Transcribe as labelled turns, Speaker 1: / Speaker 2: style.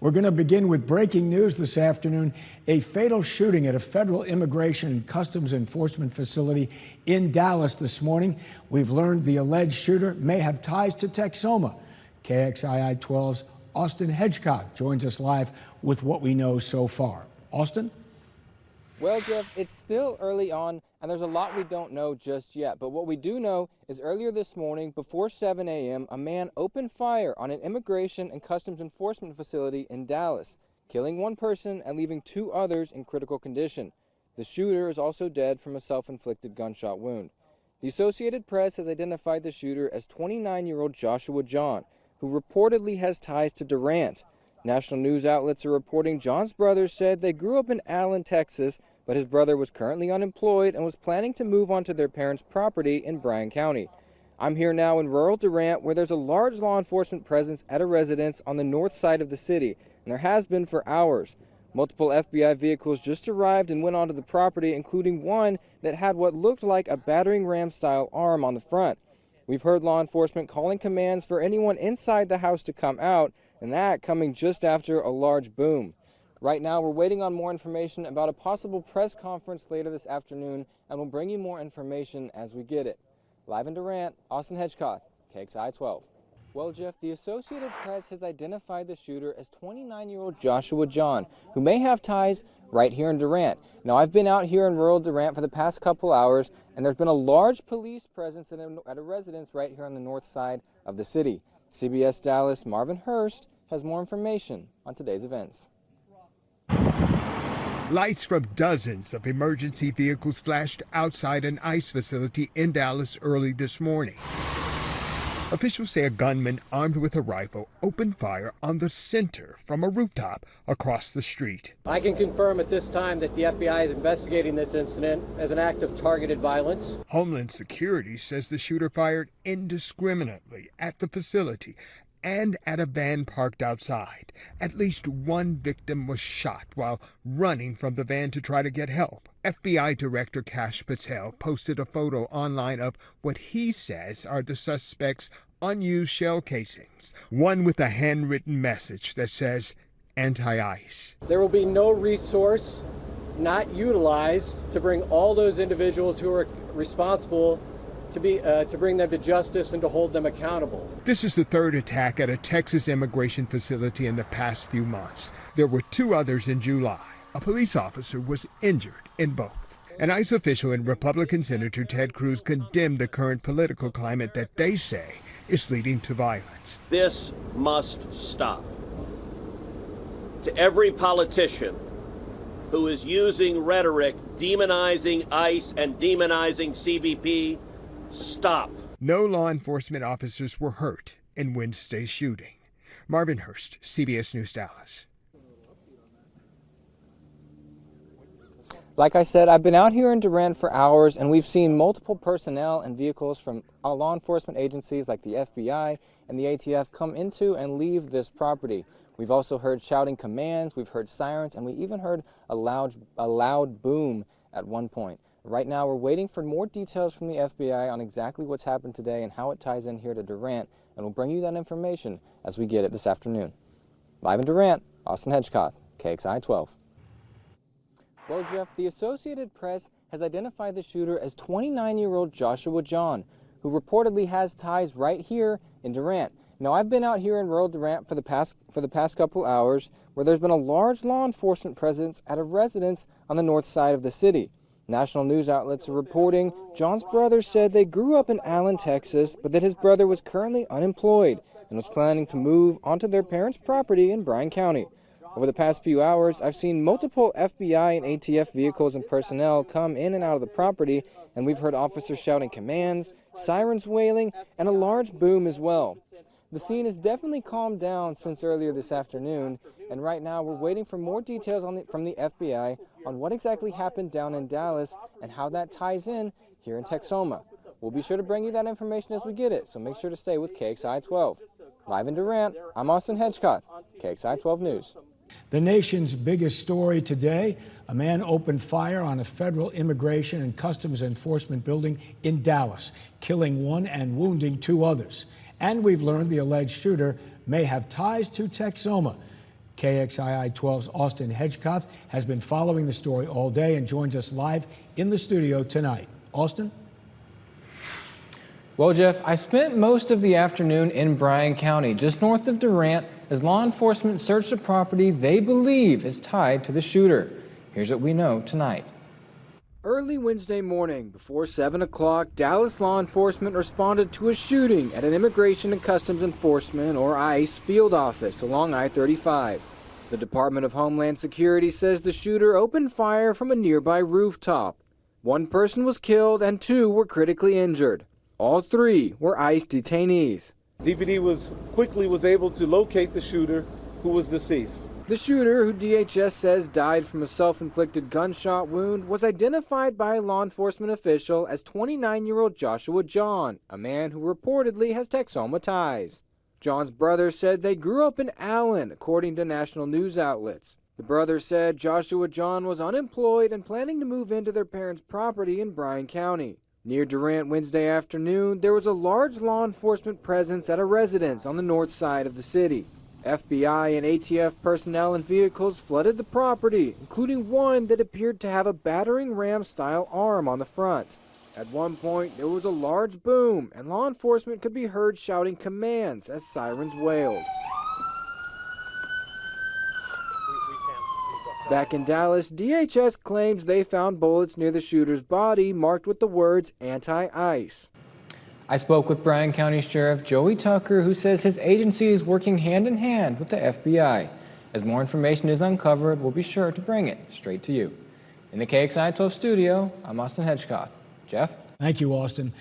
Speaker 1: We're going to begin with breaking news this afternoon. A fatal shooting at a federal immigration and customs enforcement facility in Dallas this morning. We've learned the alleged shooter may have ties to Texoma. KXII 12's Austin Hedgecock joins us live with what we know so far. Austin?
Speaker 2: Well, Jeff, it's still early on, and there's a lot we don't know just yet. But what we do know is earlier this morning, before 7 a.m., a man opened fire on an immigration and customs enforcement facility in Dallas, killing one person and leaving two others in critical condition. The shooter is also dead from a self-inflicted gunshot wound. The Associated Press has identified the shooter as 29-year-old Joshua John, who reportedly has ties to Durant. National news outlets are reporting John's brothers said they grew up in Allen, Texas, but his brother was currently unemployed and was planning to move onto their parents' property in Bryan County. I'm here now in rural Durant, where there's a large law enforcement presence at a residence on the north side of the city, and there has been for hours. Multiple FBI vehicles just arrived and went onto the property, including one that had what looked like a battering ram-style arm on the front. We've heard law enforcement calling commands for anyone inside the house to come out, and that coming just after a large boom. Right now, we're waiting on more information about a possible press conference later this afternoon, and we'll bring you more information as we get it. Live in Durant, Austin Hedgecock, KXII 12. Well, Jeff, the Associated Press has identified the shooter as 29-year-old Joshua John, who may have ties right here in Durant. Now, I've been out here in rural Durant for the past couple hours, and there's been a large police presence at a residence right here on the north side of the city. CBS Dallas' Marvin Hurst has more information on today's events.
Speaker 3: Lights from dozens of emergency vehicles flashed outside an ICE facility in Dallas early this morning. Officials say a gunman armed with a rifle opened fire on the center from a rooftop across the street.
Speaker 4: I can confirm at this time that the FBI is investigating this incident as an act of targeted violence.
Speaker 3: Homeland Security says the shooter fired indiscriminately at the facility and at a van parked outside. At least one victim was shot while running from the van to try to get help. FBI Director Kash Patel posted a photo online of what he says are the suspect's unused shell casings, one with a handwritten message that says, "Anti-ICE."
Speaker 4: There will be no resource not utilized to bring all those individuals who are responsible to bring them to justice and to hold them accountable.
Speaker 3: This is the third attack at a Texas immigration facility in the past few months. There were two others in July. A police officer was injured in both. An ICE official and Republican Senator Ted Cruz condemned the current political climate that they say is leading to violence.
Speaker 5: This must stop. To every politician who is using rhetoric demonizing ICE and demonizing CBP, stop.
Speaker 3: No law enforcement officers were hurt in Wednesday's shooting. Marvin Hurst, CBS News, Dallas.
Speaker 2: Like I said, I've been out here in Durant for hours, and we've seen multiple personnel and vehicles from law enforcement agencies like the FBI and the ATF come into and leave this property. We've also heard shouting commands, we've heard sirens, and we even heard a loud boom at one point. Right now, we're waiting for more details from the FBI on exactly what's happened today and how it ties in here to Durant, and we'll bring you that information as we get it this afternoon. Live in Durant, Austin Hedgecock, KXII 12. Well, Jeff, the Associated Press has identified the shooter as 29-year-old Joshua John, who reportedly has ties right here in Durant. Now, I've been out here in rural Durant for the past couple hours, where there's been a large law enforcement presence at a residence on the north side of the city. National news outlets are reporting John's brothers said they grew up in Allen, Texas, but that his brother was currently unemployed and was planning to move onto their parents' property in Bryan County. Over the past few hours, I've seen multiple FBI and ATF vehicles and personnel come in and out of the property, and we've heard officers shouting commands, sirens wailing, and a large boom as well. The scene has definitely calmed down since earlier this afternoon, and right now we're waiting for more details from the FBI on what exactly happened down in Dallas and how that ties in here in Texoma. We'll be sure to bring you that information as we get it, so make sure to stay with KXII 12. Live in Durant, I'm Austin Hedgecock, KXII 12 News.
Speaker 1: The nation's biggest story today, a man opened fire on a federal immigration and customs enforcement building in Dallas, killing one and wounding two others. And we've learned the alleged shooter may have ties to Texoma. KXII 12's Austin Hedgecoth has been following the story all day and joins us live in the studio tonight. Austin?
Speaker 2: Well, Jeff, I spent most of the afternoon in Bryan County, just north of Durant, as law enforcement searched a property they believe is tied to the shooter. Here's what we know tonight. Early Wednesday morning, before 7 o'clock, Dallas law enforcement responded to a shooting at an Immigration and Customs Enforcement, or ICE, field office along I-35. The Department of Homeland Security says the shooter opened fire from a nearby rooftop. One person was killed and 2 were critically injured. All 3 were ICE detainees.
Speaker 6: DPD was able to locate the shooter, who was deceased.
Speaker 2: The shooter, who DHS says died from a self-inflicted gunshot wound, was identified by a law enforcement official as 29-year-old Joshua John, a man who reportedly has Texoma ties. John's brother said they grew up in Allen, according to national news outlets. The brother said Joshua John was unemployed and planning to move into their parents' property in Bryan County. Near Durant Wednesday afternoon, there was a large law enforcement presence at a residence on the north side of the city. FBI and ATF personnel and vehicles flooded the property, including one that appeared to have a battering ram-style arm on the front. At one point, there was a large boom, and law enforcement could be heard shouting commands as sirens wailed. Back in Dallas, DHS claims they found bullets near the shooter's body marked with the words anti-ICE. I spoke with Bryan County Sheriff Joey Tucker, who says his agency is working hand in hand with the FBI. As more information is uncovered, we'll be sure to bring it straight to you. In the KXII 12 studio, I'm Austin Hedgecoth. Jeff?
Speaker 1: Thank you, Austin.